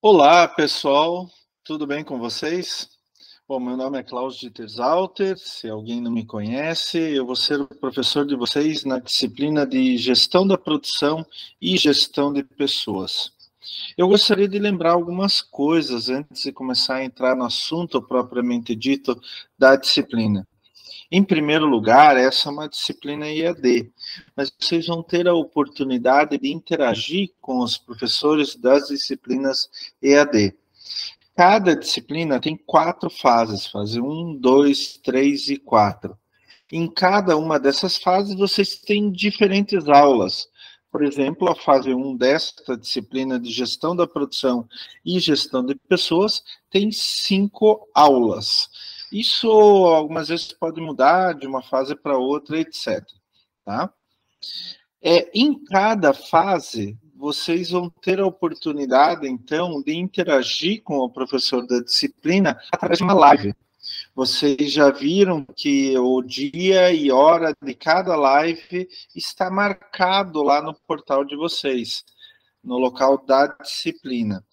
Olá, pessoal, tudo bem com vocês? Bom, meu nome é Klaus Dieterzalter, se alguém não me conhece, eu vou ser o professor de vocês na disciplina de Gestão da Produção e Gestão de Pessoas. Eu gostaria de lembrar algumas coisas antes de começar a entrar no assunto propriamente dito da disciplina. Em primeiro lugar, essa é uma disciplina EAD, mas vocês vão ter a oportunidade de interagir com os professores das disciplinas EAD. Cada disciplina tem 4 fases, fase 1, 2, 3 e 4. Em cada uma dessas fases, vocês têm diferentes aulas. Por exemplo, a fase 1 desta disciplina de gestão da produção e gestão de pessoas tem 5 aulas. Isso algumas vezes pode mudar de uma fase para outra, etc. Tá? Em cada fase, vocês vão ter a oportunidade, então, de interagir com o professor da disciplina através de uma live. Vocês já viram que o dia e hora de cada live está marcado lá no portal de vocês, no local da disciplina.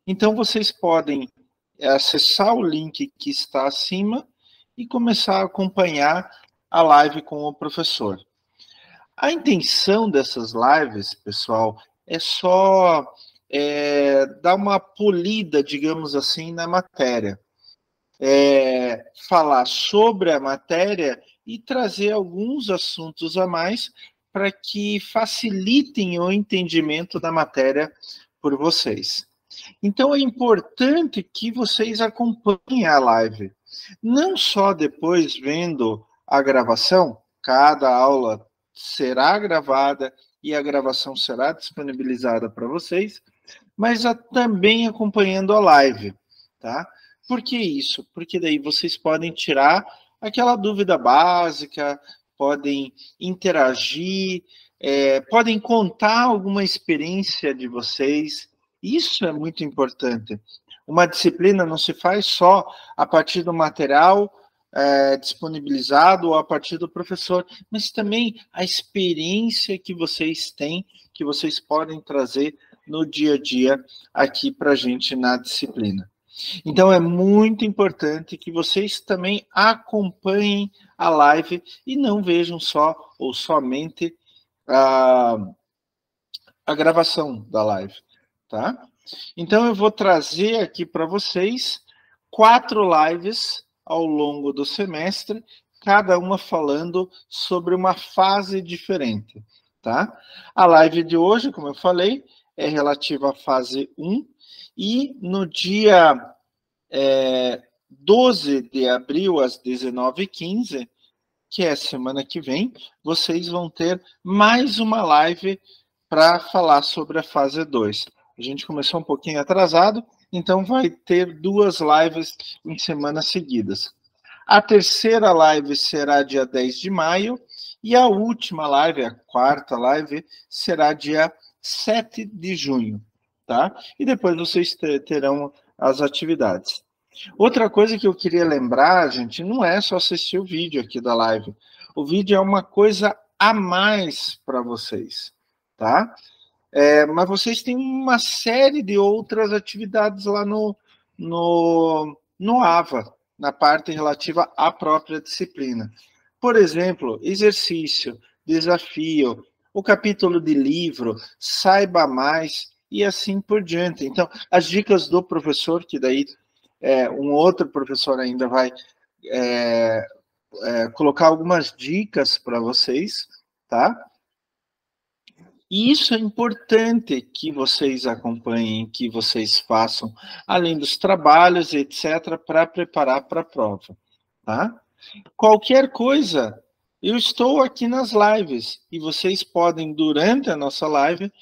Então, vocês podem acessar o link que está acima e começar a acompanhar a live com o professor. A intenção dessas lives, pessoal, é só dar uma polida, digamos assim, na matéria. Falar sobre a matéria e trazer alguns assuntos a mais para que facilitem o entendimento da matéria por vocês. Então, é importante que vocês acompanhem a live, não só depois vendo a gravação, cada aula será gravada e a gravação será disponibilizada para vocês, mas também acompanhando a live, tá? Por que isso? Porque daí vocês podem tirar aquela dúvida básica, podem interagir, podem contar alguma experiência de vocês. Isso é muito importante. Uma disciplina não se faz só a partir do material disponibilizado ou a partir do professor, mas também a experiência que vocês têm, que vocês podem trazer no dia a dia aqui para a gente na disciplina. Então, é muito importante que vocês também acompanhem a live e não vejam só ou somente a gravação da live, tá? Então, eu vou trazer aqui para vocês 4 lives ao longo do semestre, cada uma falando sobre uma fase diferente, tá? A live de hoje, como eu falei, é relativa à fase 1, e no dia 12 de abril, às 19h15, que é semana que vem, vocês vão ter mais uma live para falar sobre a fase 2. A gente começou um pouquinho atrasado, então vai ter 2 lives em semanas seguidas. A terceira live será dia 10 de maio, e a última live, a quarta live, será dia 7 de junho, tá? E depois vocês terão as atividades. Outra coisa que eu queria lembrar, gente, não é só assistir o vídeo aqui da live. O vídeo é uma coisa a mais para vocês, tá? Mas vocês têm uma série de outras atividades lá no AVA, na parte relativa à própria disciplina. Por exemplo, exercício, desafio, o capítulo de livro, saiba mais e assim por diante. Então, as dicas do professor, que daí um outro professor ainda vai colocar algumas dicas para vocês, tá? E isso é importante que vocês acompanhem, que vocês façam, além dos trabalhos, etc., para preparar para a prova, tá? Qualquer coisa, eu estou aqui nas lives e vocês podem, durante a nossa live,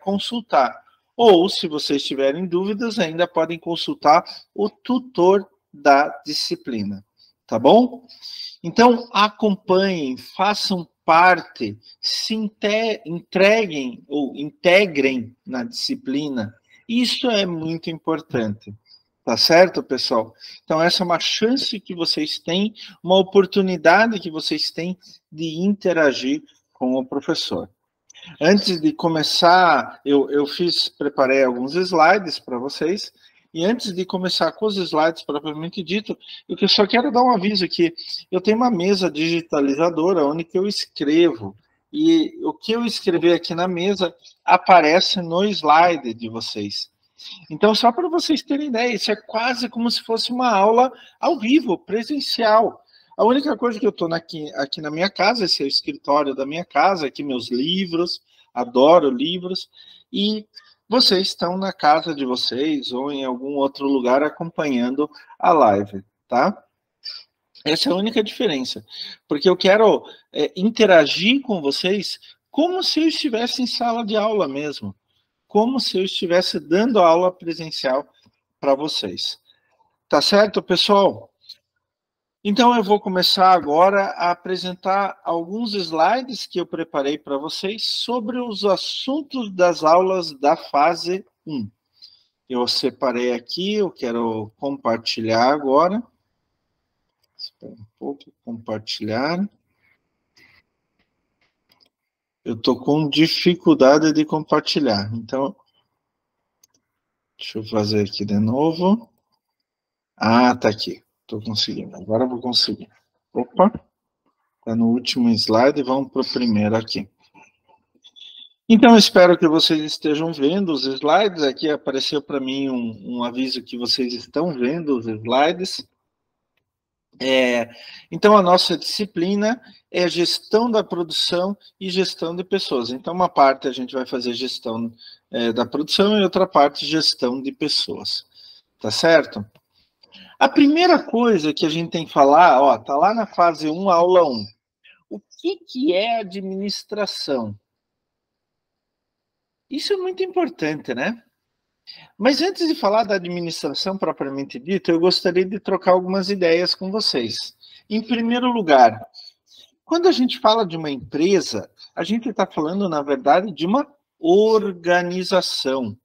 consultar. Ou, se vocês tiverem dúvidas, ainda podem consultar o tutor da disciplina, tá bom? Então, acompanhem, façam parte, se entreguem ou integrem na disciplina. Isso é muito importante. Tá certo, pessoal? Então, essa é uma chance que vocês têm, uma oportunidade que vocês têm de interagir com o professor. Antes de começar, eu preparei alguns slides para vocês, e antes de começar com os slides propriamente dito, eu só quero dar um aviso aqui. Eu tenho uma mesa digitalizadora onde eu escrevo, e o que eu escrever aqui na mesa aparece no slide de vocês. Então, só para vocês terem ideia, isso é quase como se fosse uma aula ao vivo, presencial. A única coisa que eu estou aqui na minha casa, esse é o escritório da minha casa, aqui meus livros, adoro livros, e vocês estão na casa de vocês ou em algum outro lugar acompanhando a live, tá? Essa é a única diferença, porque eu quero interagir com vocês como se eu estivesse em sala de aula mesmo, como se eu estivesse dando aula presencial para vocês. Tá certo, pessoal? Então, eu vou começar agora a apresentar alguns slides que eu preparei para vocês sobre os assuntos das aulas da fase 1. Eu separei aqui, eu quero compartilhar agora. Espera um pouco, compartilhar. Eu estou com dificuldade de compartilhar, então, deixa eu fazer aqui de novo. Ah, tá aqui. Estou conseguindo. Agora eu vou conseguir. Opa. Está no último slide. Vamos para o primeiro aqui. Então, espero que vocês estejam vendo os slides. Aqui apareceu para mim um aviso que vocês estão vendo os slides. Então, a nossa disciplina é gestão da produção e gestão de pessoas. Então, uma parte a gente vai fazer gestão da produção e outra parte gestão de pessoas. Tá certo? A primeira coisa que a gente tem que falar, ó, tá lá na fase 1, aula 1. O que é administração? Isso é muito importante, né? Mas antes de falar da administração propriamente dita, eu gostaria de trocar algumas ideias com vocês. Em primeiro lugar, quando a gente fala de uma empresa, a gente está falando, na verdade, de uma organização.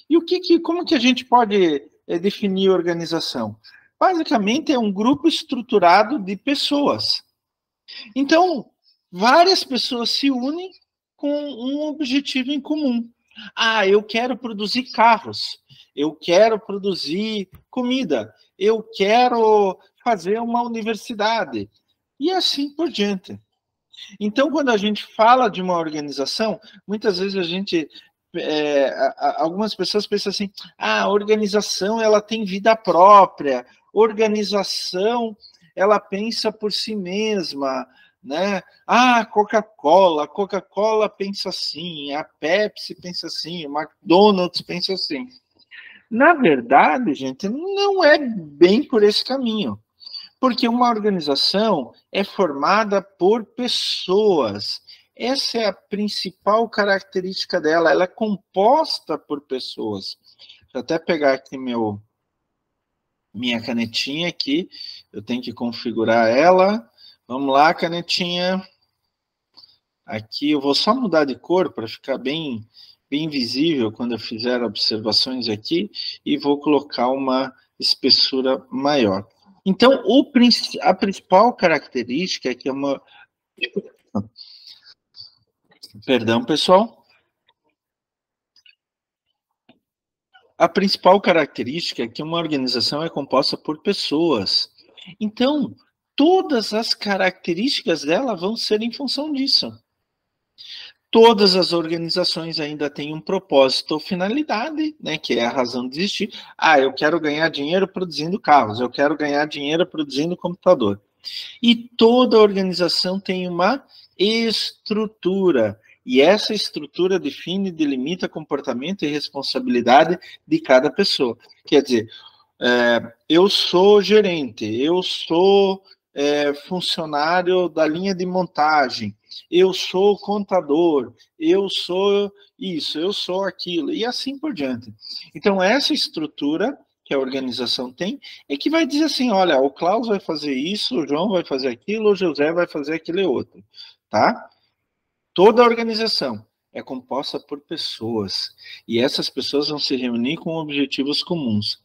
E como que a gente pode definir organização? Basicamente, é um grupo estruturado de pessoas. Então, várias pessoas se unem com um objetivo em comum. Ah, eu quero produzir carros, eu quero produzir comida, eu quero fazer uma universidade, e assim por diante. Então, quando a gente fala de uma organização, muitas vezes algumas pessoas pensam assim, a organização ela tem vida própria, organização ela pensa por si mesma, né? Ah, Coca-Cola pensa assim, a Pepsi pensa assim, o McDonald's pensa assim. Na verdade, gente, não é bem por esse caminho. Porque uma organização é formada por pessoas. Essa é a principal característica dela, ela é composta por pessoas. Vou até pegar aqui minha canetinha aqui, eu tenho que configurar ela. Vamos lá, canetinha. Aqui eu vou só mudar de cor para ficar bem visível quando eu fizer observações aqui, e vou colocar uma espessura maior. Então, a principal característica é que é uma... Perdão, pessoal. A principal característica é que uma organização é composta por pessoas. Então, todas as características dela vão ser em função disso. Todas as organizações ainda têm um propósito ou finalidade, né, que é a razão de existir. Ah, eu quero ganhar dinheiro produzindo carros, eu quero ganhar dinheiro produzindo computador. E toda organização tem uma estrutura, e essa estrutura define e delimita comportamento e responsabilidade de cada pessoa. Quer dizer, eu sou gerente, eu sou funcionário da linha de montagem, eu sou contador, eu sou isso, eu sou aquilo, e assim por diante. Então, essa estrutura que a organização tem é que vai dizer assim, olha, o Klaus vai fazer isso, o João vai fazer aquilo, o José vai fazer aquilo e outro, tá? Toda a organização é composta por pessoas, e essas pessoas vão se reunir com objetivos comuns.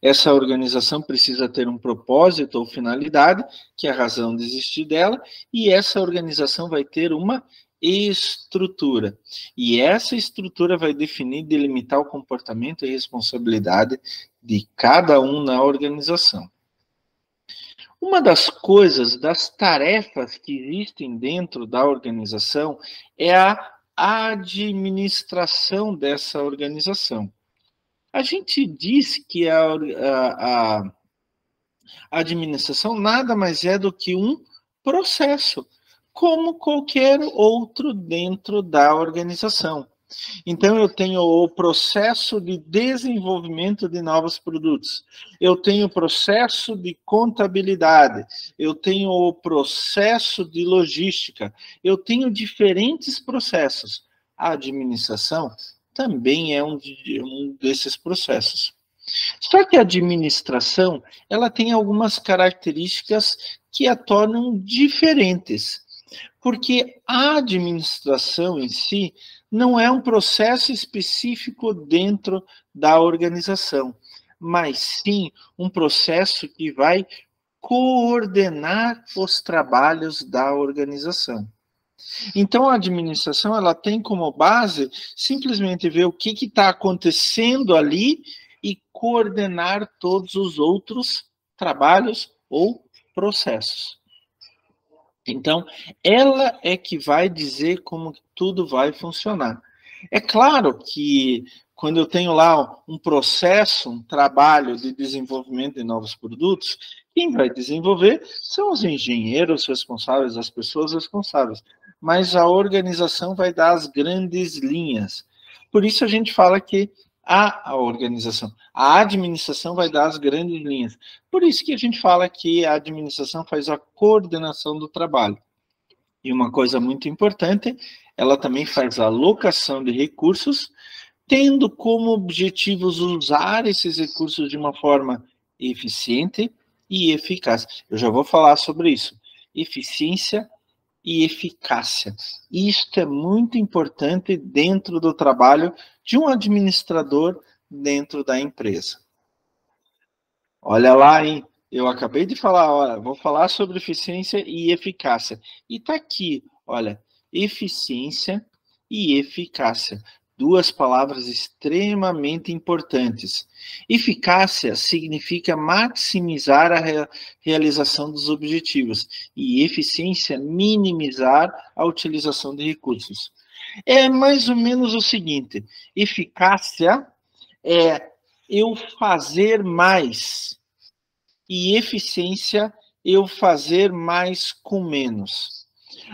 Essa organização precisa ter um propósito ou finalidade, que é a razão de existir dela, e essa organização vai ter uma estrutura. E essa estrutura vai definir, delimitar o comportamento e responsabilidade de cada um na organização. Uma das coisas, das tarefas que existem dentro da organização é a administração dessa organização. A gente diz que a administração nada mais é do que um processo, como qualquer outro dentro da organização. Então, eu tenho o processo de desenvolvimento de novos produtos, eu tenho o processo de contabilidade, eu tenho o processo de logística, eu tenho diferentes processos. A administração também é um desses processos. Só que a administração, ela tem algumas características que a tornam diferentes, porque a administração em si não é um processo específico dentro da organização, mas sim um processo que vai coordenar os trabalhos da organização. Então, a administração, ela tem como base simplesmente ver o que está acontecendo ali e coordenar todos os outros trabalhos ou processos. Então, ela é que vai dizer como tudo vai funcionar. É claro que quando eu tenho lá um processo, um trabalho de desenvolvimento de novos produtos, quem vai desenvolver são os engenheiros responsáveis, as pessoas responsáveis. Mas a organização vai dar as grandes linhas. Por isso a gente fala que a organização, a administração vai dar as grandes linhas. Por isso que a gente fala que a administração faz a coordenação do trabalho. E uma coisa muito importante, ela também faz a alocação de recursos, tendo como objetivos usar esses recursos de uma forma eficiente e eficaz. Eu já vou falar sobre isso. Eficiência e eficácia. Isto é muito importante dentro do trabalho de um administrador dentro da empresa. Olha lá, hein? Eu acabei de falar, olha, vou falar sobre eficiência e eficácia. E está aqui, olha, eficiência e eficácia. Duas palavras extremamente importantes. Eficácia significa maximizar a realização dos objetivos e eficiência, minimizar a utilização de recursos. É mais ou menos o seguinte, eficácia é eu fazer mais e eficiência eu fazer mais com menos.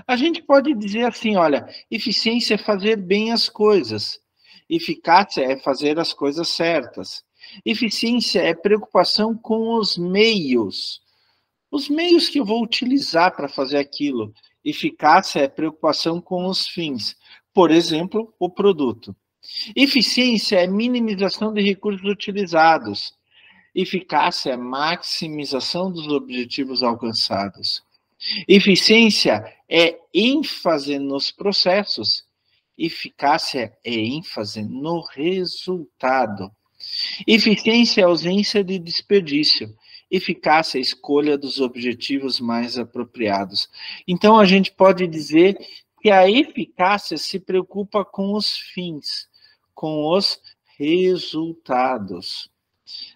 A gente pode dizer assim, olha, eficiência é fazer bem as coisas, eficácia é fazer as coisas certas, eficiência é preocupação com os meios que eu vou utilizar para fazer aquilo, eficácia é preocupação com os fins, por exemplo, o produto. Eficiência é minimização de recursos utilizados, eficácia é maximização dos objetivos alcançados. Eficiência é ênfase nos processos. Eficácia é ênfase no resultado. Eficiência é ausência de desperdício. Eficácia é a escolha dos objetivos mais apropriados. Então, a gente pode dizer que a eficácia se preocupa com os fins, com os resultados.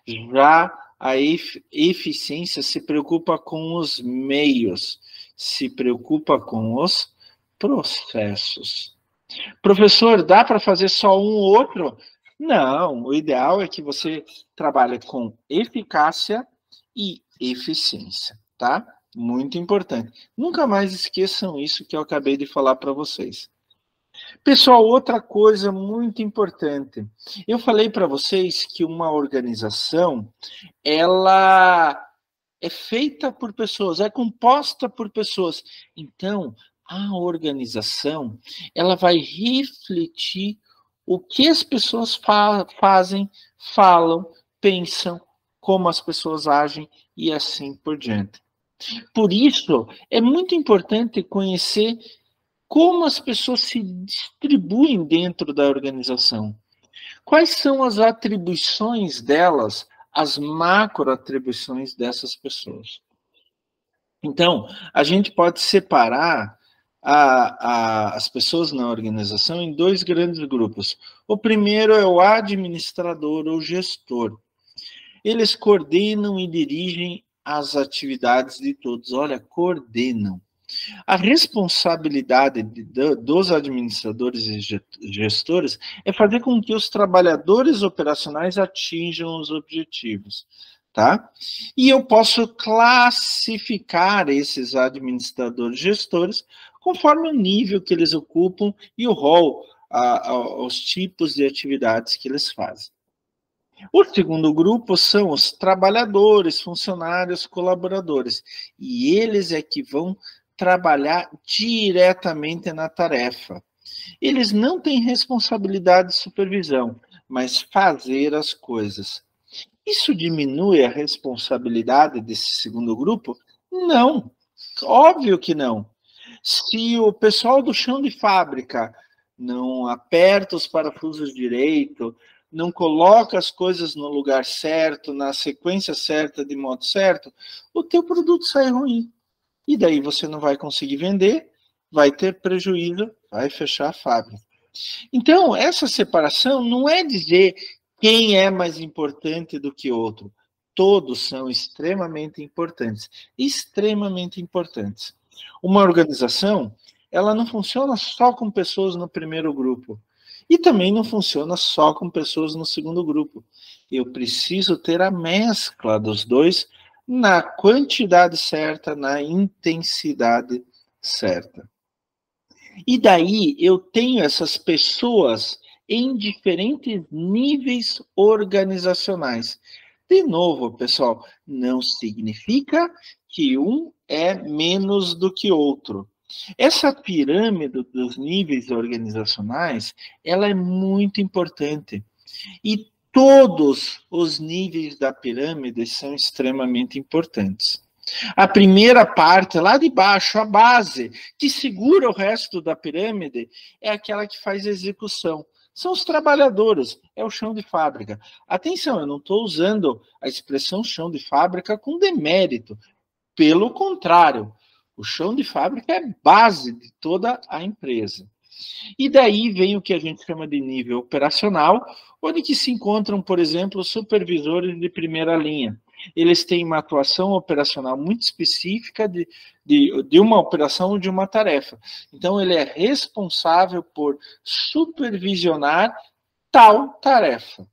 Já a eficiência se preocupa com os meios, se preocupa com os processos. Professor, dá para fazer só um ou outro? Não, o ideal é que você trabalhe com eficácia e eficiência, tá? Muito importante. Nunca mais esqueçam isso que eu acabei de falar para vocês. Pessoal, outra coisa muito importante. Eu falei para vocês que uma organização, ela é feita por pessoas, é composta por pessoas. Então, a organização, ela vai refletir o que as pessoas fazem, falam, pensam, como as pessoas agem e assim por diante. Por isso, é muito importante conhecer como as pessoas se distribuem dentro da organização. Quais são as atribuições delas, as macroatribuições dessas pessoas? Então, a gente pode separar as pessoas na organização em dois grandes grupos. O primeiro é o administrador ou gestor. Eles coordenam e dirigem as atividades de todos. Olha, coordenam. A responsabilidade dos administradores e gestores é fazer com que os trabalhadores operacionais atinjam os objetivos, tá? E eu posso classificar esses administradores e gestores conforme o nível que eles ocupam e o rol, os tipos de atividades que eles fazem. O segundo grupo são os trabalhadores, funcionários, colaboradores, e eles é que vão trabalhar diretamente na tarefa. Eles não têm responsabilidade de supervisão, mas fazer as coisas. Isso diminui a responsabilidade desse segundo grupo? Não, óbvio que não. Se o pessoal do chão de fábrica não aperta os parafusos direito, não coloca as coisas no lugar certo, na sequência certa, de modo certo, o teu produto sai ruim. E daí você não vai conseguir vender, vai ter prejuízo, vai fechar a fábrica. Então, essa separação não é dizer quem é mais importante do que outro. Todos são extremamente importantes. Extremamente importantes. Uma organização, ela não funciona só com pessoas no primeiro grupo. E também não funciona só com pessoas no segundo grupo. Eu preciso ter a mescla dos dois na quantidade certa, na intensidade certa. E daí eu tenho essas pessoas em diferentes níveis organizacionais. De novo, pessoal, não significa que um é menos do que outro. Essa pirâmide dos níveis organizacionais, ela é muito importante. E todos os níveis da pirâmide são extremamente importantes. A primeira parte, lá de baixo, a base, que segura o resto da pirâmide, é aquela que faz a execução. São os trabalhadores, é o chão de fábrica. Atenção, eu não estou usando a expressão chão de fábrica com demérito. Pelo contrário, o chão de fábrica é base de toda a empresa. E daí vem o que a gente chama de nível operacional, onde que se encontram, por exemplo, os supervisores de primeira linha. Eles têm uma atuação operacional muito específica de uma operação ou de uma tarefa. Então, ele é responsável por supervisionar tal tarefa.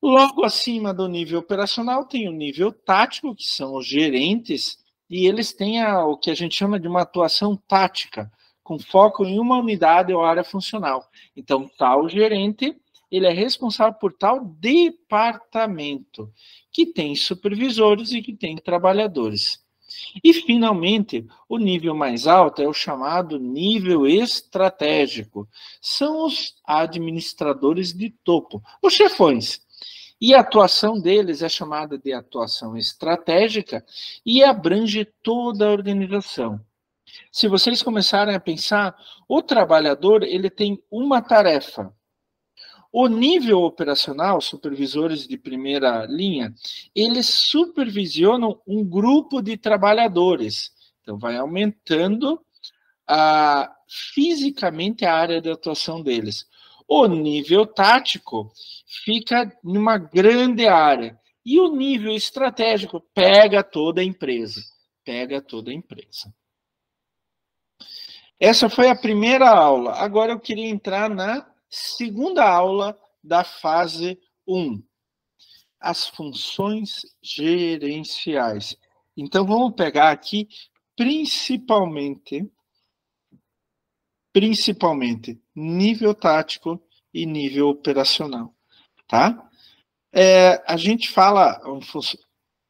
Logo acima do nível operacional tem o nível tático, que são os gerentes, e eles têm o que a gente chama de uma atuação tática, com foco em uma unidade ou área funcional. Então, tal gerente, ele é responsável por tal departamento, que tem supervisores e que tem trabalhadores. E, finalmente, o nível mais alto é o chamado nível estratégico. São os administradores de topo, os chefões. E a atuação deles é chamada de atuação estratégica e abrange toda a organização. Se vocês começarem a pensar, o trabalhador ele tem uma tarefa. O nível operacional, supervisores de primeira linha, eles supervisionam um grupo de trabalhadores. Então, vai aumentando fisicamente a área de atuação deles. O nível tático fica numa grande área. E o nível estratégico pega toda a empresa. Pega toda a empresa. Essa foi a primeira aula. Agora eu queria entrar na segunda aula da fase 1. As funções gerenciais. Então, vamos pegar aqui principalmente nível tático e nível operacional, tá? A gente fala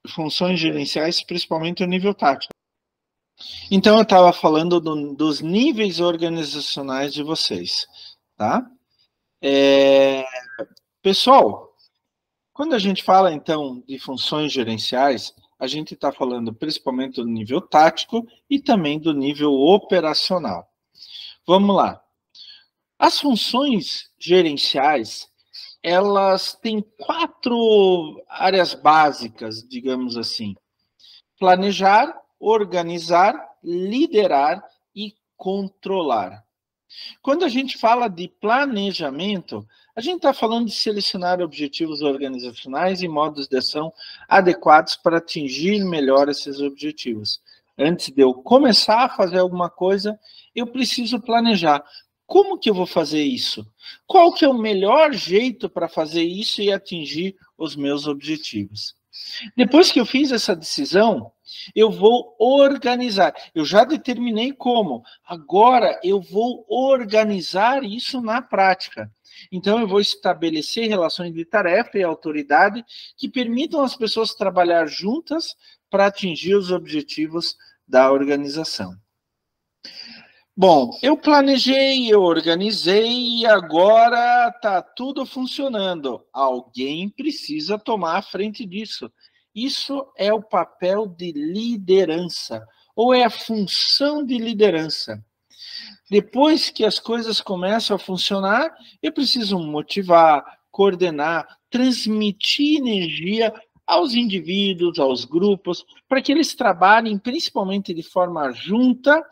funções gerenciais, principalmente o nível tático. Então, eu estava falando dos níveis organizacionais de vocês, tá? Pessoal, quando a gente fala, então, de funções gerenciais, a gente está falando principalmente do nível tático e também do nível operacional. Vamos lá. As funções gerenciais, elas têm 4 áreas básicas, digamos assim. Planejar, organizar, liderar e controlar. Quando a gente fala de planejamento, a gente está falando de selecionar objetivos organizacionais e modos de ação adequados para atingir melhor esses objetivos. Antes de eu começar a fazer alguma coisa, eu preciso planejar. Como que eu vou fazer isso? Qual que é o melhor jeito para fazer isso e atingir os meus objetivos? Depois que eu fiz essa decisão, eu vou organizar. Eu já determinei como. Agora eu vou organizar isso na prática. Então eu vou estabelecer relações de tarefa e autoridade que permitam as pessoas trabalhar juntas para atingir os objetivos da organização. Bom, eu planejei, eu organizei e agora está tudo funcionando. Alguém precisa tomar a frente disso. Isso é o papel de liderança, ou é a função de liderança. Depois que as coisas começam a funcionar, eu preciso motivar, coordenar, transmitir energia aos indivíduos, aos grupos, para que eles trabalhem principalmente de forma junta,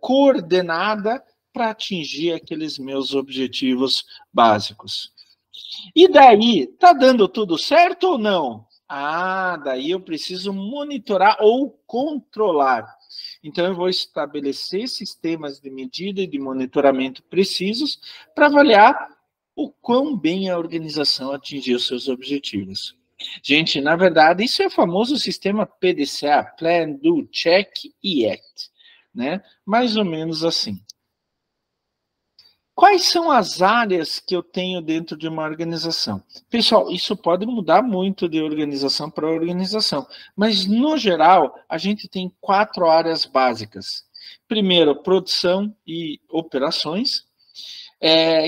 coordenada para atingir aqueles meus objetivos básicos. E daí, tá dando tudo certo ou não? Daí eu preciso monitorar ou controlar. Então eu vou estabelecer sistemas de medida e de monitoramento precisos para avaliar o quão bem a organização atingiu seus objetivos. Gente, na verdade, isso é o famoso sistema PDCA, Plan, Do, Check e Act. Né? Mais ou menos assim. Quais são as áreas que eu tenho dentro de uma organização? Pessoal, isso pode mudar muito de organização para organização, mas, no geral, a gente tem 4 áreas básicas. Primeiro, produção e operações,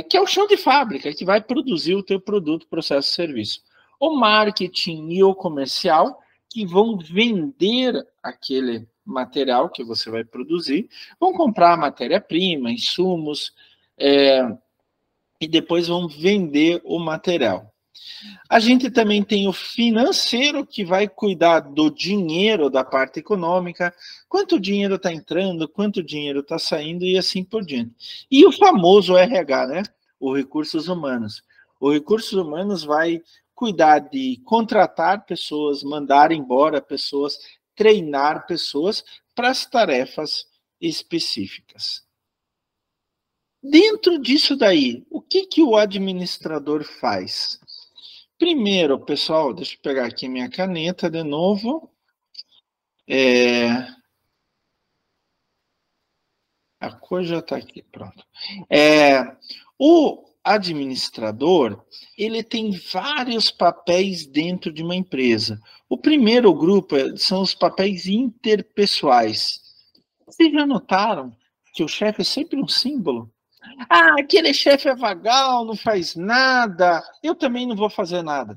que é o chão de fábrica, que vai produzir o teu produto, processo, serviço. O marketing e o comercial, que vão vender aquele material que você vai produzir, vão comprar matéria-prima, insumos, e depois vão vender o material. A gente também tem o financeiro, que vai cuidar do dinheiro, da parte econômica, quanto dinheiro está entrando, quanto dinheiro está saindo e assim por diante. E o famoso RH, né? O recursos humanos. O recursos humanos vai cuidar de contratar pessoas, mandar embora pessoas, treinar pessoas para as tarefas específicas. Dentro disso daí, o que o administrador faz? Primeiro, pessoal, deixa eu pegar aqui minha caneta de novo. A cor já está aqui, pronto. O administrador, ele tem vários papéis dentro de uma empresa. O primeiro grupo são os papéis interpessoais. Vocês já notaram que o chefe é sempre um símbolo? Aquele chefe é vagal, não faz nada, eu também não vou fazer nada.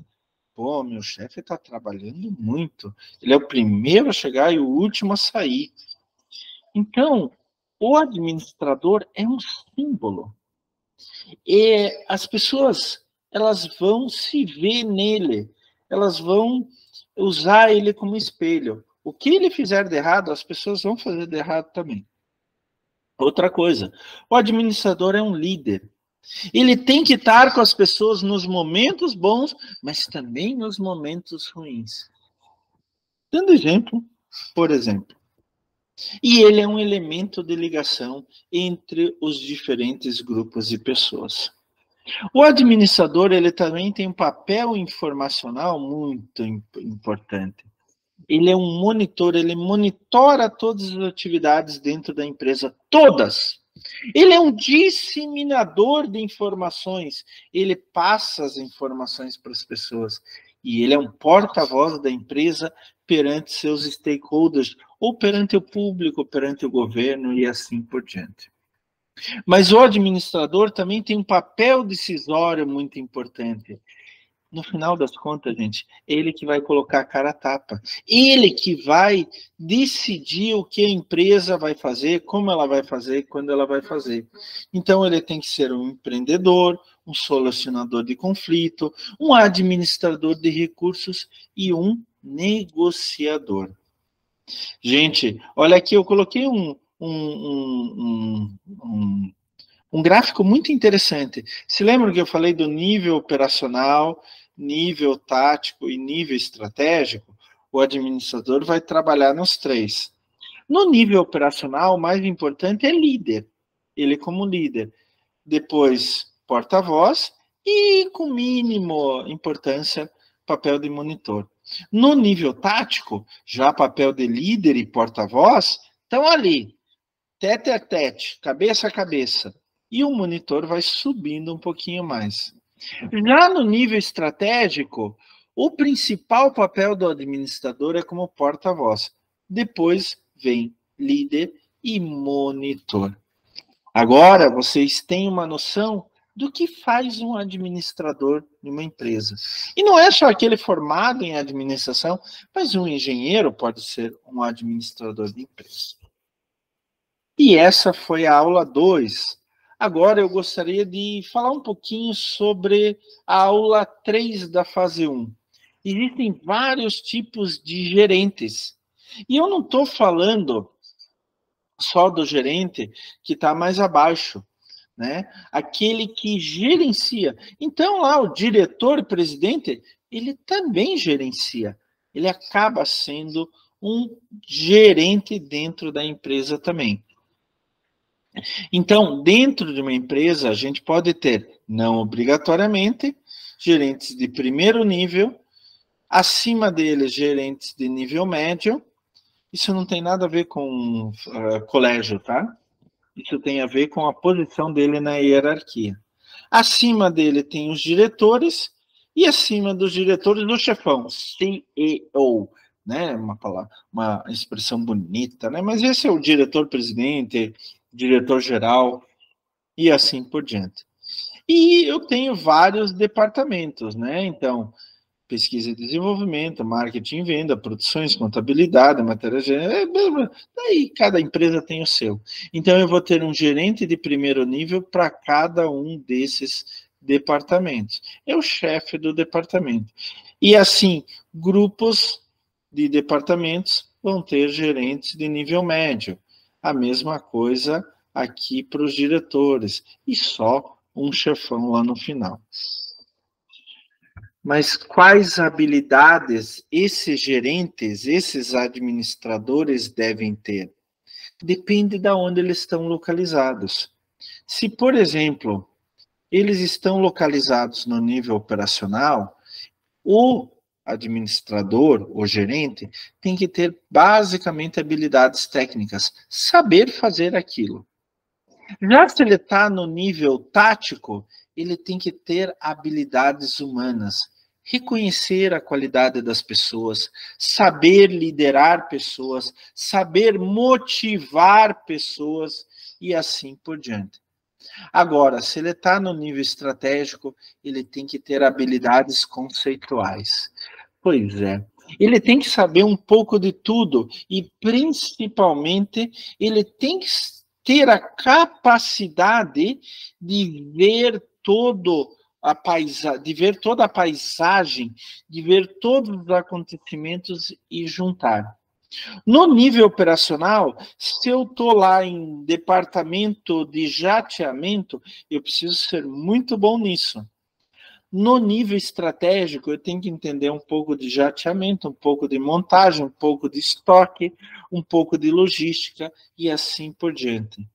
Pô, meu chefe está trabalhando muito. Ele é o primeiro a chegar e o último a sair. Então, o administrador é um símbolo. E as pessoas, elas vão se ver nele. Elas vão usar ele como espelho. O que ele fizer de errado, as pessoas vão fazer de errado também. Outra coisa, o administrador é um líder. Ele tem que estar com as pessoas nos momentos bons, mas também nos momentos ruins. Dando exemplo, por exemplo. E ele é um elemento de ligação entre os diferentes grupos de pessoas. O administrador, ele também tem um papel informacional muito importante. Ele é um monitor, ele monitora todas as atividades dentro da empresa, todas. Ele é um disseminador de informações, ele passa as informações para as pessoas. E ele é um porta-voz da empresa perante seus stakeholders, ou perante o público, perante o governo e assim por diante. Mas o administrador também tem um papel decisório muito importante. No final das contas, gente, ele que vai colocar a cara a tapa. Ele que vai decidir o que a empresa vai fazer, como ela vai fazer, quando ela vai fazer. Então, ele tem que ser um empreendedor, um solucionador de conflito, um administrador de recursos e um negociador. Gente, olha aqui, eu coloquei um um gráfico muito interessante. Se lembram que eu falei do nível operacional, nível tático e nível estratégico? O administrador vai trabalhar nos três. No nível operacional, o mais importante é líder. Ele como líder. Depois, porta-voz e, com mínimo importância, papel de monitor. No nível tático, já papel de líder e porta-voz estão ali, tete a tete, cabeça a cabeça. E o monitor vai subindo um pouquinho mais. Já no nível estratégico, o principal papel do administrador é como porta-voz. Depois vem líder e monitor. Agora vocês têm uma noção do que faz um administrador em uma empresa. E não é só aquele formado em administração, mas um engenheiro pode ser um administrador de empresa. E essa foi a aula 2. Agora eu gostaria de falar um pouquinho sobre a aula 3 da fase 1. Existem vários tipos de gerentes. E eu não estou falando só do gerente que está mais abaixo, né? Aquele que gerencia. Então, lá, o diretor-presidente, ele também gerencia. Ele acaba sendo um gerente dentro da empresa também. Então, dentro de uma empresa, a gente pode ter, não obrigatoriamente, gerentes de primeiro nível, acima deles, gerentes de nível médio. Isso não tem nada a ver com colégio, tá? Isso tem a ver com a posição dele na hierarquia. Acima dele tem os diretores e acima dos diretores o chefão, CEO, né? Uma palavra, uma expressão bonita, né? Mas esse é o diretor-presidente, diretor-geral e assim por diante. E eu tenho vários departamentos, né? Então, pesquisa e desenvolvimento, marketing, venda, produções, contabilidade, matéria daí cada empresa tem o seu. Então eu vou ter um gerente de primeiro nível para cada um desses departamentos. É o chefe do departamento. E assim, grupos de departamentos vão ter gerentes de nível médio. A mesma coisa aqui para os diretores. E só um chefão lá no final. Mas quais habilidades esses gerentes, esses administradores devem ter? Depende de onde eles estão localizados. Se, por exemplo, eles estão localizados no nível operacional, o administrador, o gerente, tem que ter basicamente habilidades técnicas, saber fazer aquilo. Já se ele está no nível tático, ele tem que ter habilidades humanas, reconhecer a qualidade das pessoas, saber liderar pessoas, saber motivar pessoas e assim por diante. Agora, se ele está no nível estratégico, ele tem que ter habilidades conceituais. Pois é. Ele tem que saber um pouco de tudo e, principalmente, ele tem que ter a capacidade de ver de ver toda a paisagem, de ver todos os acontecimentos e juntar. No nível operacional, se eu estou lá em departamento de jateamento, eu preciso ser muito bom nisso. No nível estratégico, eu tenho que entender um pouco de jateamento, um pouco de montagem, um pouco de estoque, um pouco de logística e assim por diante.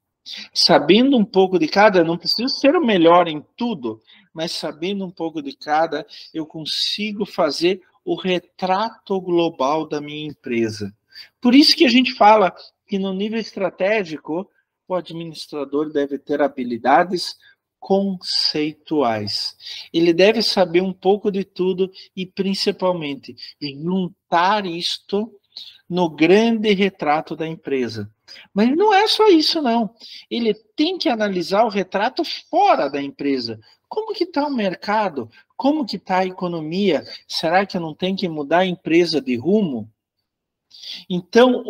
Sabendo um pouco de cada, não preciso ser o melhor em tudo, mas sabendo um pouco de cada, eu consigo fazer o retrato global da minha empresa. Por isso que a gente fala que no nível estratégico, o administrador deve ter habilidades conceituais. Ele deve saber um pouco de tudo e, principalmente, juntar isto no grande retrato da empresa. Mas não é só isso, não. Ele tem que analisar o retrato fora da empresa. Como que está o mercado? Como que está a economia? Será que eu não tenho que mudar a empresa de rumo? Então,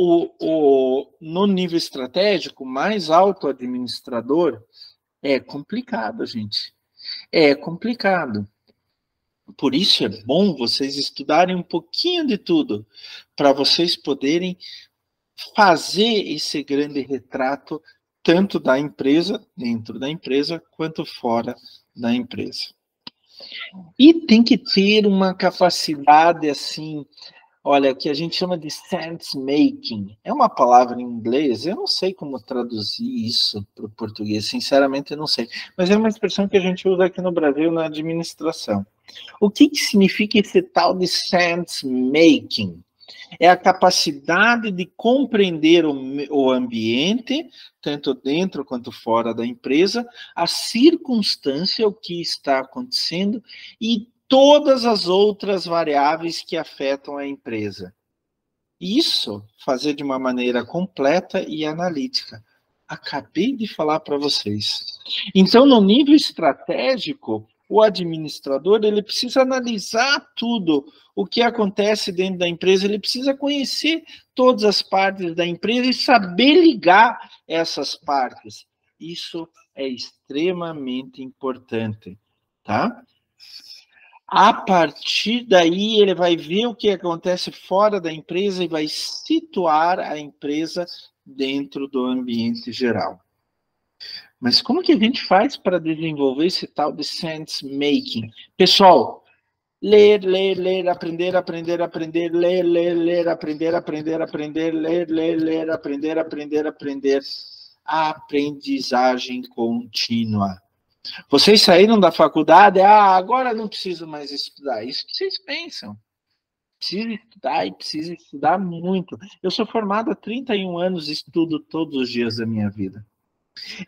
no nível estratégico, mais alto administrador é complicado, gente. É complicado. Por isso é bom vocês estudarem um pouquinho de tudo, para vocês poderem fazer esse grande retrato tanto da empresa, dentro da empresa, quanto fora da empresa. E tem que ter uma capacidade, assim, olha, que a gente chama de sense making. É uma palavra em inglês, eu não sei como traduzir isso para o português, sinceramente eu não sei. Mas é uma expressão que a gente usa aqui no Brasil na administração. O que significa esse tal de sense making? É a capacidade de compreender o ambiente, tanto dentro quanto fora da empresa, a circunstância, o que está acontecendo e todas as outras variáveis que afetam a empresa. Isso fazer de uma maneira completa e analítica. Acabei de falar para vocês. Então, no nível estratégico, o administrador ele precisa analisar tudo o que acontece dentro da empresa, ele precisa conhecer todas as partes da empresa e saber ligar essas partes. Isso é extremamente importante, tá? A partir daí, ele vai ver o que acontece fora da empresa e vai situar a empresa dentro do ambiente geral. Mas como que a gente faz para desenvolver esse tal de sense making? Pessoal, ler, ler, ler, aprender, aprender, aprender, ler, ler, ler, aprender, aprender, aprender, ler, ler, ler, aprender, aprender, aprender. Aprendizagem contínua. Vocês saíram da faculdade, agora não preciso mais estudar. Isso que vocês pensam. Preciso estudar e preciso estudar muito. Eu sou formado há 31 anos e estudo todos os dias da minha vida.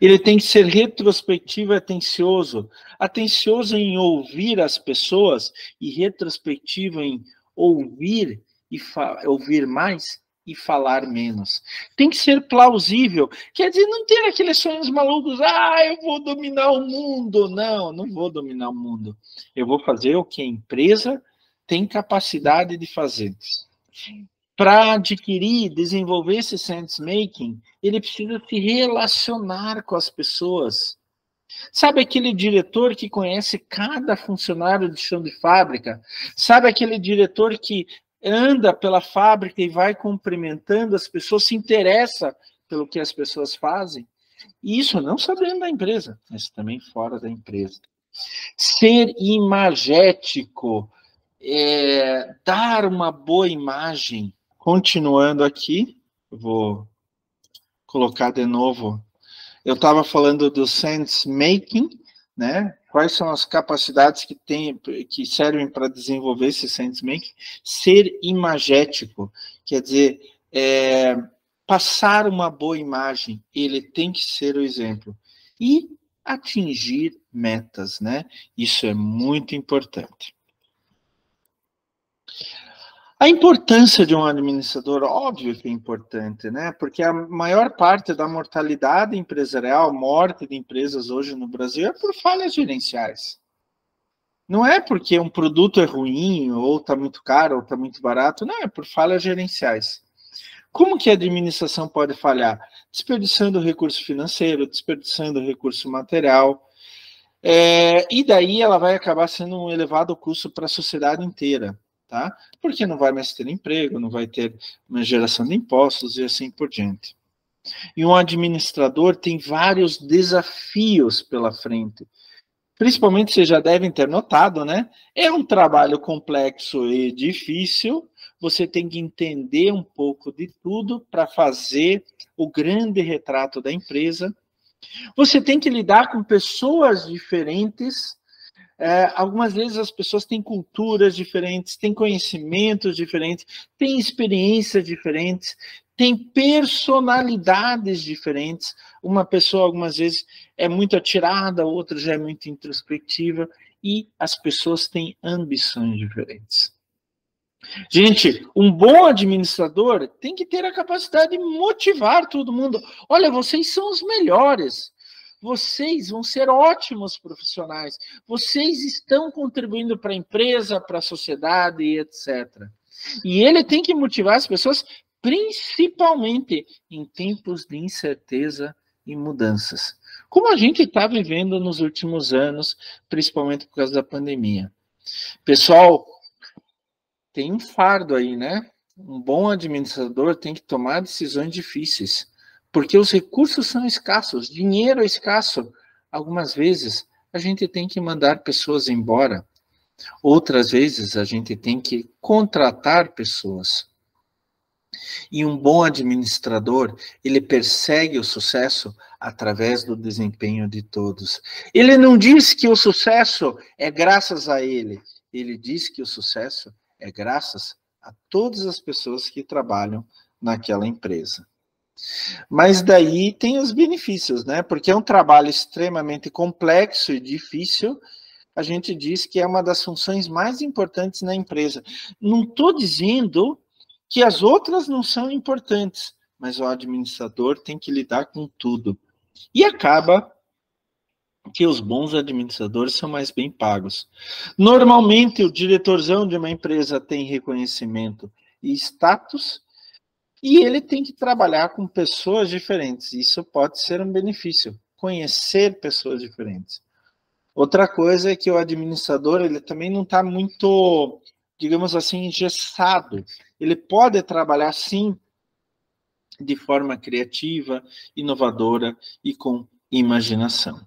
Ele tem que ser retrospectivo e atencioso. Atencioso em ouvir as pessoas e retrospectivo em ouvir e ouvir mais e falar menos. Tem que ser plausível. Quer dizer, não ter aqueles sonhos malucos, eu vou dominar o mundo. Não, não vou dominar o mundo. Eu vou fazer o que a empresa tem capacidade de fazer. Para adquirir, desenvolver esse sense making, ele precisa se relacionar com as pessoas. Sabe aquele diretor que conhece cada funcionário de chão de fábrica? Sabe aquele diretor que anda pela fábrica e vai cumprimentando as pessoas, se interessa pelo que as pessoas fazem? E isso não só dentro da empresa, mas também fora da empresa. Ser imagético, dar uma boa imagem. Continuando aqui, vou colocar de novo. Eu estava falando do sense making, né? Quais são as capacidades que servem para desenvolver esse sense making? Ser imagético, quer dizer, passar uma boa imagem. Ele tem que ser o exemplo e atingir metas, né? Isso é muito importante. A importância de um administrador, óbvio que é importante, né? Porque a maior parte da mortalidade empresarial, morte de empresas hoje no Brasil, é por falhas gerenciais. Não é porque um produto é ruim, ou está muito caro, ou está muito barato, não, é por falhas gerenciais. Como que a administração pode falhar? Desperdiçando recurso financeiro, desperdiçando recurso material, e daí ela vai acabar sendo um elevado custo para a sociedade inteira. Tá? Porque não vai mais ter emprego, não vai ter uma geração de impostos e assim por diante. E um administrador tem vários desafios pela frente. Principalmente, vocês já devem ter notado, né? É um trabalho complexo e difícil. Você tem que entender um pouco de tudo para fazer o grande retrato da empresa. Você tem que lidar com pessoas diferentes. Algumas vezes as pessoas têm culturas diferentes, têm conhecimentos diferentes, têm experiências diferentes, têm personalidades diferentes. Uma pessoa, algumas vezes, é muito atirada, outra já é muito introspectiva, e as pessoas têm ambições diferentes. Gente, um bom administrador tem que ter a capacidade de motivar todo mundo. Olha, vocês são os melhores. Vocês vão ser ótimos profissionais. Vocês estão contribuindo para a empresa, para a sociedade e etc. E ele tem que motivar as pessoas, principalmente em tempos de incerteza e mudanças. Como a gente está vivendo nos últimos anos, principalmente por causa da pandemia. Pessoal, tem um fardo aí, né? Um bom administrador tem que tomar decisões difíceis, porque os recursos são escassos, dinheiro é escasso. Algumas vezes a gente tem que mandar pessoas embora, outras vezes a gente tem que contratar pessoas. E um bom administrador, ele persegue o sucesso através do desempenho de todos. Ele não diz que o sucesso é graças a ele diz que o sucesso é graças a todas as pessoas que trabalham naquela empresa. Mas daí tem os benefícios, né? Porque é um trabalho extremamente complexo e difícil. A gente diz que é uma das funções mais importantes na empresa. Não estou dizendo que as outras não são importantes, mas o administrador tem que lidar com tudo. E acaba que os bons administradores são mais bem pagos. Normalmente, o diretorzão de uma empresa tem reconhecimento e status, e ele tem que trabalhar com pessoas diferentes. Isso pode ser um benefício, conhecer pessoas diferentes. Outra coisa é que o administrador, ele também não está muito, digamos assim, engessado. Ele pode trabalhar, sim, de forma criativa, inovadora e com imaginação.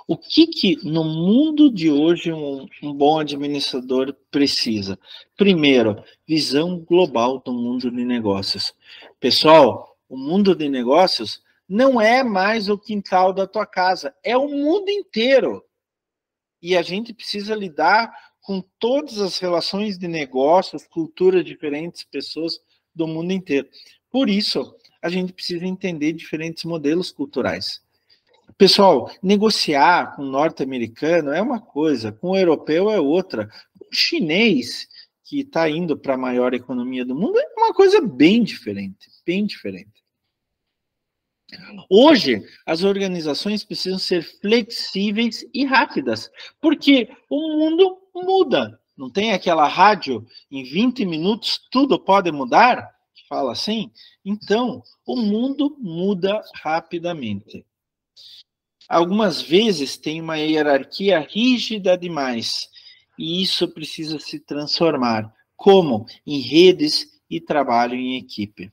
O que no mundo de hoje um bom administrador precisa? Primeiro, visão global do mundo de negócios. Pessoal, o mundo de negócios não é mais o quintal da tua casa, é o mundo inteiro. E a gente precisa lidar com todas as relações de negócios, culturas diferentes, pessoas do mundo inteiro. Por isso, a gente precisa entender diferentes modelos culturais. Pessoal, negociar com o norte-americano é uma coisa, com o europeu é outra. Com o chinês, que está indo para a maior economia do mundo, é uma coisa bem diferente, bem diferente. Hoje, as organizações precisam ser flexíveis e rápidas, porque o mundo muda. Não tem aquela rádio, em 20 minutos tudo pode mudar? Fala assim? Então, o mundo muda rapidamente. Algumas vezes tem uma hierarquia rígida demais, e isso precisa se transformar. Como? Em redes e trabalho em equipe.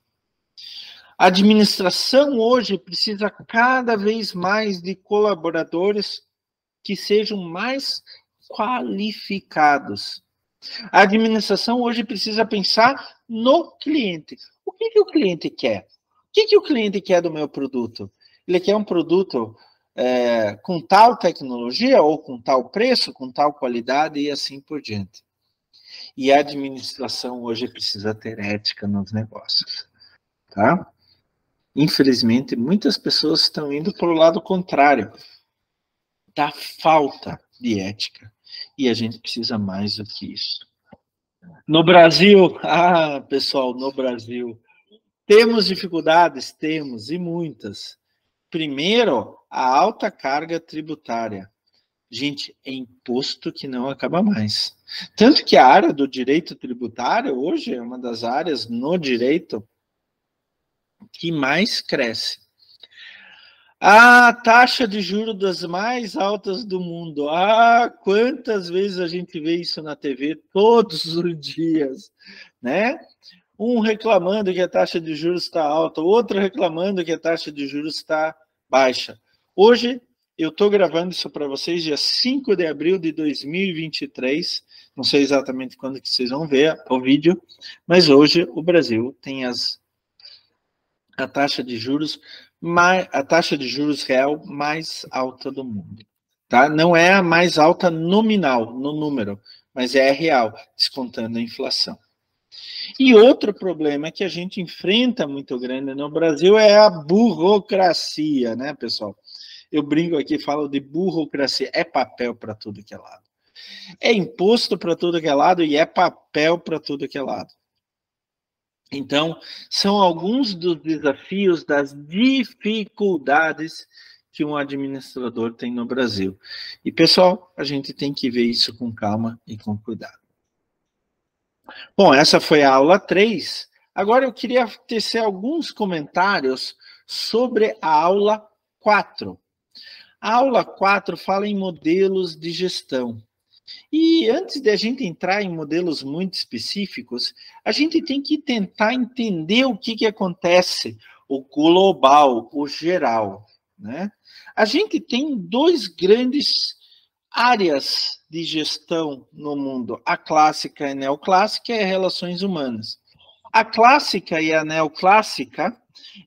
A administração hoje precisa cada vez mais de colaboradores que sejam mais qualificados. A administração hoje precisa pensar no cliente. O que o cliente quer? O que o cliente quer do meu produto? Ele quer um produto com tal tecnologia ou com tal preço, com tal qualidade e assim por diante. E a administração hoje precisa ter ética nos negócios, tá? Infelizmente, muitas pessoas estão indo para o lado contrário, da falta de ética. E a gente precisa mais do que isso. No Brasil, pessoal, no Brasil, temos dificuldades? Temos, e muitas. Primeiro, a alta carga tributária. Gente, é imposto que não acaba mais. Tanto que a área do direito tributário hoje é uma das áreas no direito que mais cresce. A taxa de juros das mais altas do mundo. Quantas vezes a gente vê isso na TV todos os dias, né? Um reclamando que a taxa de juros está alta, outro reclamando que a taxa de juros está baixa. Hoje, eu estou gravando isso para vocês, dia 5 de abril de 2023. Não sei exatamente quando que vocês vão ver o vídeo, mas hoje o Brasil tem a taxa de juros real mais alta do mundo. Tá? Não é a mais alta nominal, no número, mas é a real, descontando a inflação. E outro problema que a gente enfrenta muito grande no Brasil é a burocracia, né, pessoal? Eu brinco aqui, falo de burocracia, é papel para tudo que é lado. É imposto para tudo que é lado e é papel para tudo que é lado. Então, são alguns dos desafios, das dificuldades que um administrador tem no Brasil. E, pessoal, a gente tem que ver isso com calma e com cuidado. Bom, essa foi a aula 3. Agora eu queria tecer alguns comentários sobre a aula 4. A aula 4 fala em modelos de gestão. E antes de a gente entrar em modelos muito específicos, a gente tem que tentar entender o que acontece, o global, o geral, né? A gente tem dois grandes áreas de gestão no mundo, a clássica e a neoclássica e as relações humanas. A clássica e a neoclássica,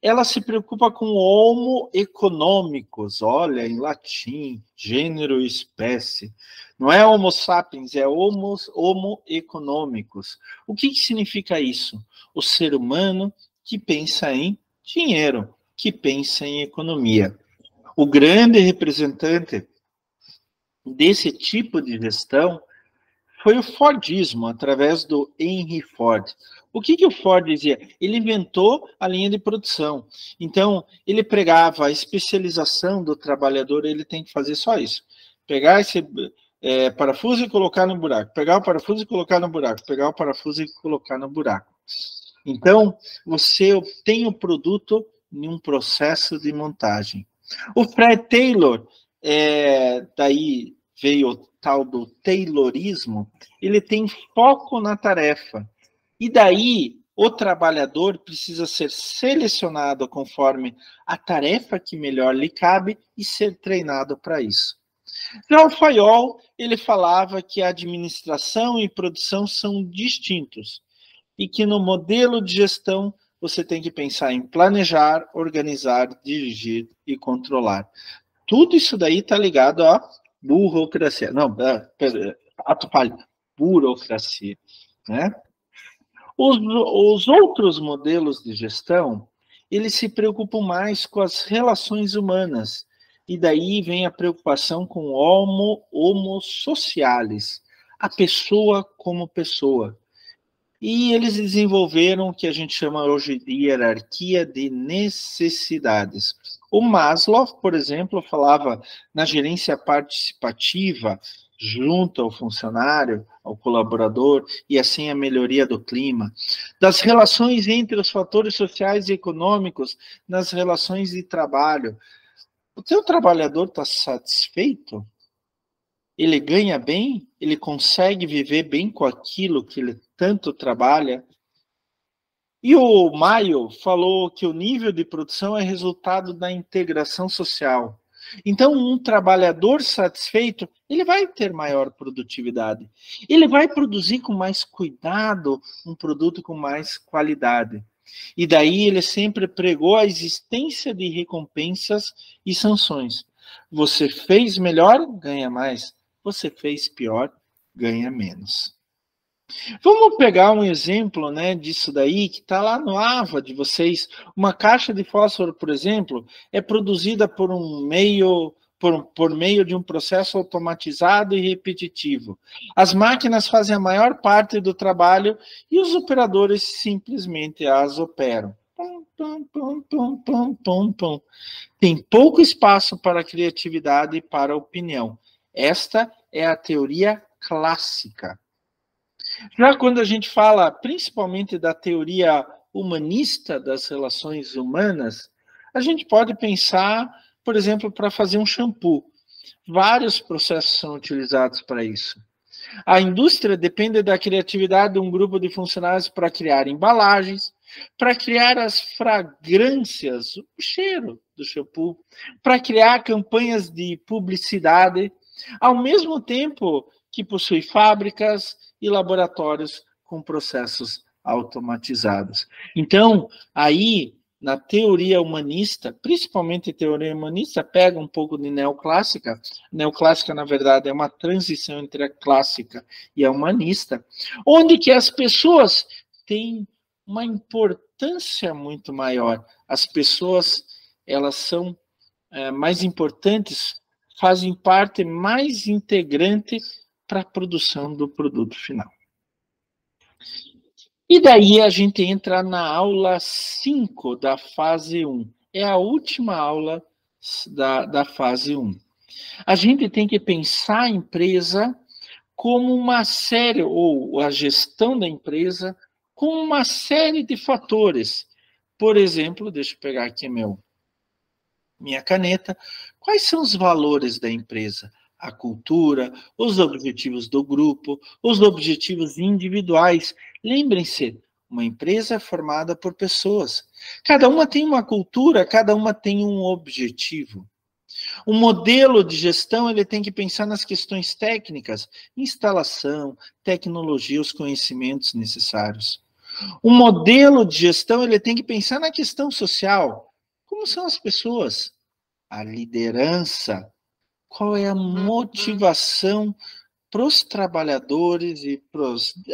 ela se preocupa com homo econômicos, olha, em latim, gênero e espécie. Não é homo sapiens, é homo econômicos. O que significa isso? O ser humano que pensa em dinheiro, que pensa em economia. O grande representante desse tipo de gestão foi o Fordismo, através do Henry Ford. O que o Ford dizia? Ele inventou a linha de produção. Então, ele pregava a especialização do trabalhador, ele tem que fazer só isso. Pegar esse parafuso e colocar no buraco. Pegar o parafuso e colocar no buraco. Pegar o parafuso e colocar no buraco. Então, você obtém o produto em um processo de montagem. O Fred Taylor, daí veio o tal do Taylorismo, ele tem foco na tarefa. E daí, o trabalhador precisa ser selecionado conforme a tarefa que melhor lhe cabe e ser treinado para isso. Já o Fayol, ele falava que a administração e produção são distintos e que no modelo de gestão você tem que pensar em planejar, organizar, dirigir e controlar. Tudo isso daí está ligado à burocracia. Não, ato falho, burocracia, né? Os outros modelos de gestão, eles se preocupam mais com as relações humanas, e daí vem a preocupação com o homo socialis, a pessoa como pessoa. E eles desenvolveram o que a gente chama hoje de hierarquia de necessidades. O Maslow, por exemplo, falava na gerência participativa, junto ao funcionário, ao colaborador, e assim a melhoria do clima. Das relações entre os fatores sociais e econômicos, nas relações de trabalho. O teu trabalhador está satisfeito? Ele ganha bem? Ele consegue viver bem com aquilo que ele tanto trabalha? E o Maio falou que o nível de produção é resultado da integração social. Então, um trabalhador satisfeito, ele vai ter maior produtividade. Ele vai produzir com mais cuidado um produto com mais qualidade. E daí ele sempre pregou a existência de recompensas e sanções. Você fez melhor, ganha mais. Você fez pior, ganha menos. Vamos pegar um exemplo, né, disso daí, que está lá no AVA de vocês. Uma caixa de fósforo, por exemplo, é produzida por meio de um processo automatizado e repetitivo. As máquinas fazem a maior parte do trabalho e os operadores simplesmente as operam. Pum, pum, pum, pum, pum, pum, pum. Tem pouco espaço para criatividade e para opinião. Esta é a teoria clássica. Já quando a gente fala principalmente da teoria humanista das relações humanas, a gente pode pensar, por exemplo, para fazer um shampoo. Vários processos são utilizados para isso. A indústria depende da criatividade de um grupo de funcionários para criar embalagens, para criar as fragrâncias, o cheiro do shampoo, para criar campanhas de publicidade, ao mesmo tempo que possui fábricas e laboratórios com processos automatizados. Então, aí, na teoria humanista, principalmente a teoria humanista, pega um pouco de neoclássica. Neoclássica, na verdade, é uma transição entre a clássica e a humanista, onde que as pessoas têm uma importância muito maior. As pessoas, elas são mais importantes, fazem parte mais integrante para a produção do produto final. E daí a gente entra na aula 5 da fase 1. É a última aula da fase 1. A gente tem que pensar a empresa como uma série, ou a gestão da empresa, com uma série de fatores. Por exemplo, deixa eu pegar aqui minha caneta. Quais são os valores da empresa? a cultura, os objetivos do grupo, os objetivos individuais. Lembrem-se, uma empresa é formada por pessoas. Cada uma tem uma cultura, cada uma tem um objetivo. O modelo de gestão, ele tem que pensar nas questões técnicas, instalação, tecnologia, os conhecimentos necessários. O modelo de gestão, ele tem que pensar na questão social. Como são as pessoas? A liderança. Qual é a motivação para os trabalhadores e para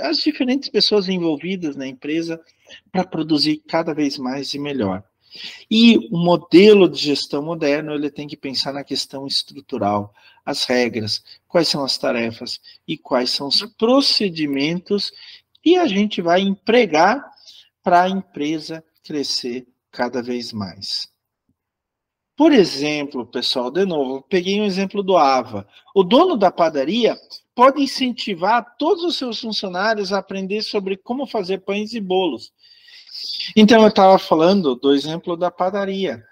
as diferentes pessoas envolvidas na empresa para produzir cada vez mais e melhor? E o modelo de gestão moderno, ele tem que pensar na questão estrutural, as regras, quais são as tarefas e quais são os procedimentos que a gente vai empregar para a empresa crescer cada vez mais. Por exemplo, pessoal, de novo, eu peguei um exemplo do AVA. O dono da padaria pode incentivar todos os seus funcionários a aprender sobre como fazer pães e bolos. Então, eu estava falando do exemplo da padaria.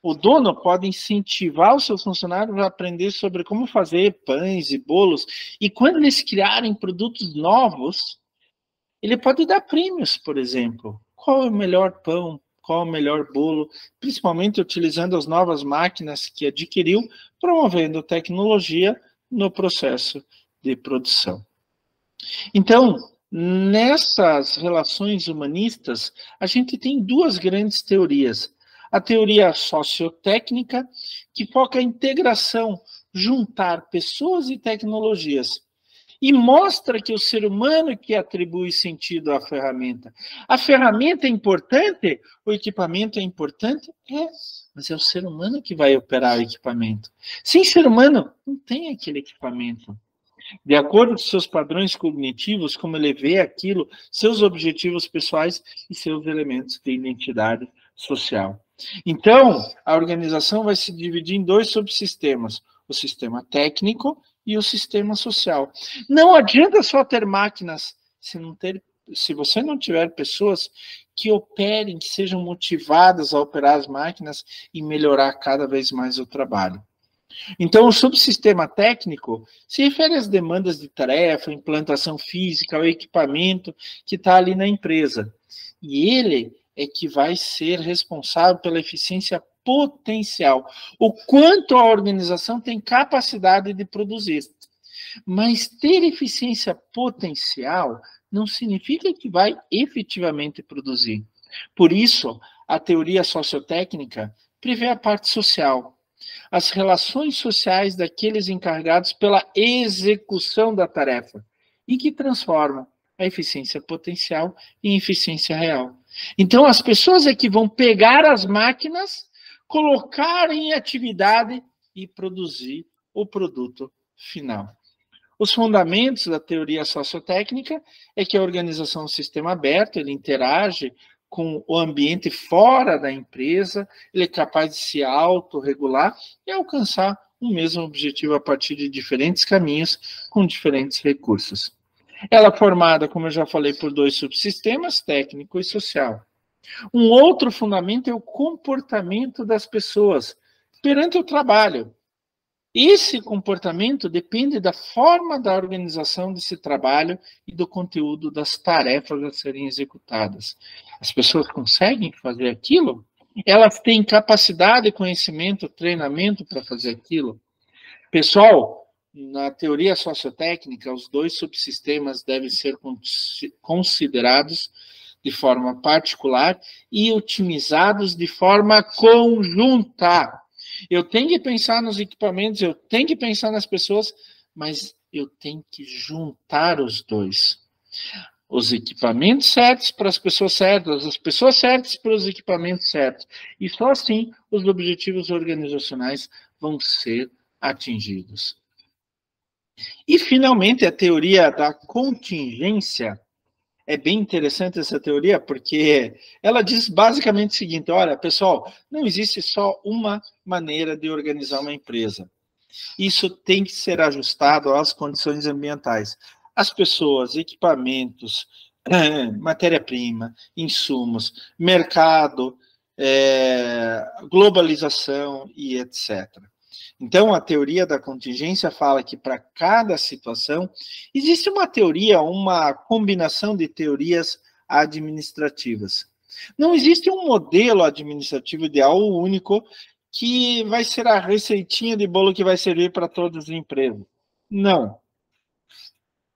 O dono pode incentivar os seus funcionários a aprender sobre como fazer pães e bolos. E quando eles criarem produtos novos, ele pode dar prêmios, por exemplo. Qual é o melhor pão? Qual é o melhor bolo? Principalmente utilizando as novas máquinas que adquiriu, promovendo tecnologia no processo de produção. Então, nessas relações humanistas, a gente tem duas grandes teorias. A teoria sociotécnica, que foca a integração, juntar pessoas e tecnologias, e mostra que o ser humano que atribui sentido à ferramenta. A ferramenta é importante, o equipamento é importante? É, mas é o ser humano que vai operar o equipamento. Sem ser humano, não tem aquele equipamento. De acordo com seus padrões cognitivos, como ele vê aquilo, seus objetivos pessoais e seus elementos de identidade social. Então, a organização vai se dividir em dois subsistemas, o sistema técnico e o sistema social. Não adianta só ter máquinas se você não tiver pessoas que operem, que sejam motivadas a operar as máquinas e melhorar cada vez mais o trabalho. Então, o subsistema técnico se refere às demandas de tarefa, implantação física, ao equipamento que está ali na empresa. E ele é que vai ser responsável pela eficiência potencial, o quanto a organização tem capacidade de produzir. Mas ter eficiência potencial não significa que vai efetivamente produzir. Por isso, a teoria sociotécnica prevê a parte social, as relações sociais daqueles encarregados pela execução da tarefa e que transforma a eficiência potencial em eficiência real. Então, as pessoas é que vão pegar as máquinas, colocar em atividade e produzir o produto final. Os fundamentos da teoria sociotécnica é que a organização é um sistema aberto, ele interage com o ambiente fora da empresa, ele é capaz de se autorregular e alcançar o mesmo objetivo a partir de diferentes caminhos, com diferentes recursos. Ela é formada, como eu já falei, por dois subsistemas, técnico e social. Um outro fundamento é o comportamento das pessoas perante o trabalho. Esse comportamento depende da forma da organização desse trabalho e do conteúdo das tarefas a serem executadas. As pessoas conseguem fazer aquilo? Elas têm capacidade, conhecimento, treinamento para fazer aquilo? Pessoal, na teoria sociotécnica, os dois subsistemas devem ser considerados de forma particular e otimizados de forma conjunta. Eu tenho que pensar nos equipamentos, eu tenho que pensar nas pessoas, mas eu tenho que juntar os dois. Os equipamentos certos para as pessoas certas para os equipamentos certos. E só assim os objetivos organizacionais vão ser atingidos. E, finalmente, a teoria da contingência. É bem interessante essa teoria, porque ela diz basicamente o seguinte: olha, pessoal, não existe só uma maneira de organizar uma empresa. Isso tem que ser ajustado às condições ambientais. As pessoas, equipamentos, matéria-prima, insumos, mercado, globalização e etc. Então, a teoria da contingência fala que para cada situação existe uma teoria, uma combinação de teorias administrativas. Não existe um modelo administrativo ideal único que vai ser a receitinha de bolo que vai servir para todas as empresas. Não.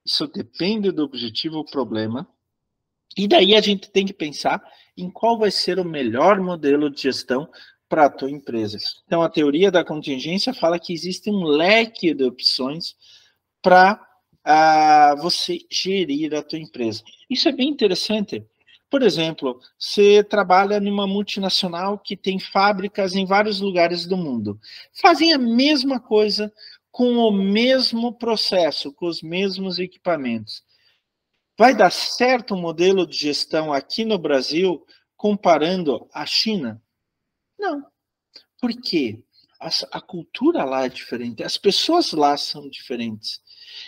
Isso depende do objetivo ou problema. E daí a gente tem que pensar em qual vai ser o melhor modelo de gestão para a tua empresa. Então, a teoria da contingência fala que existe um leque de opções para você gerir a tua empresa. Isso é bem interessante. Por exemplo, você trabalha numa multinacional que tem fábricas em vários lugares do mundo. Fazem a mesma coisa com o mesmo processo, com os mesmos equipamentos. Vai dar certo o modelo de gestão aqui no Brasil comparando a China? Não. Por quê? A cultura lá é diferente, as pessoas lá são diferentes.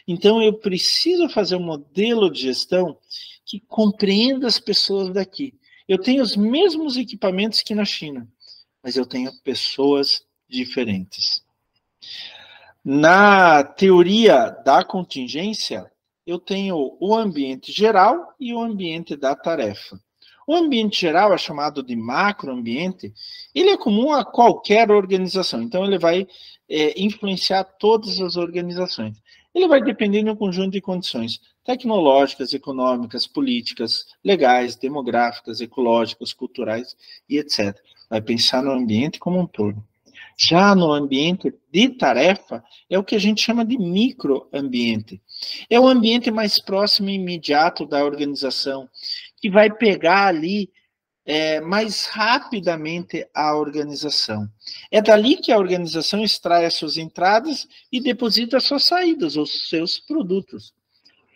Então, eu preciso fazer um modelo de gestão que compreenda as pessoas daqui. Eu tenho os mesmos equipamentos que na China, mas eu tenho pessoas diferentes. Na teoria da contingência, eu tenho o ambiente geral e o ambiente da tarefa. O ambiente geral é chamado de macroambiente, ele é comum a qualquer organização, então ele vai influenciar todas as organizações. Ele vai depender de um conjunto de condições tecnológicas, econômicas, políticas, legais, demográficas, ecológicas, culturais e etc. Vai pensar no ambiente como um todo. Já no ambiente de tarefa, é o que a gente chama de microambiente. É o ambiente mais próximo e imediato da organização, que vai pegar ali mais rapidamente a organização. É dali que a organização extrai as suas entradas e deposita as suas saídas, os seus produtos.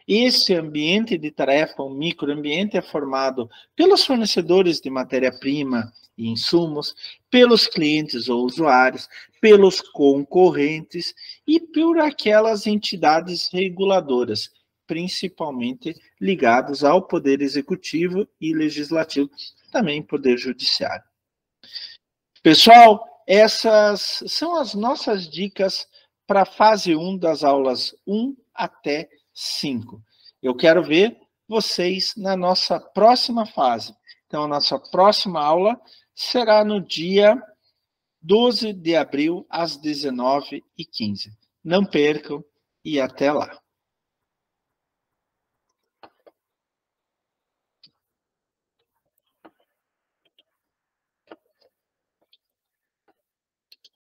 Esse ambiente de tarefa, o microambiente, é formado pelos fornecedores de matéria-prima e insumos, pelos clientes ou usuários, pelos concorrentes e por aquelas entidades reguladoras, principalmente ligadas ao Poder Executivo e Legislativo, também Poder Judiciário. Pessoal, essas são as nossas dicas para a fase 1 das aulas 1 até 5. Eu quero ver vocês na nossa próxima fase. Então, a nossa próxima aula será no dia 12 de abril, às 19h15. Não percam e até lá.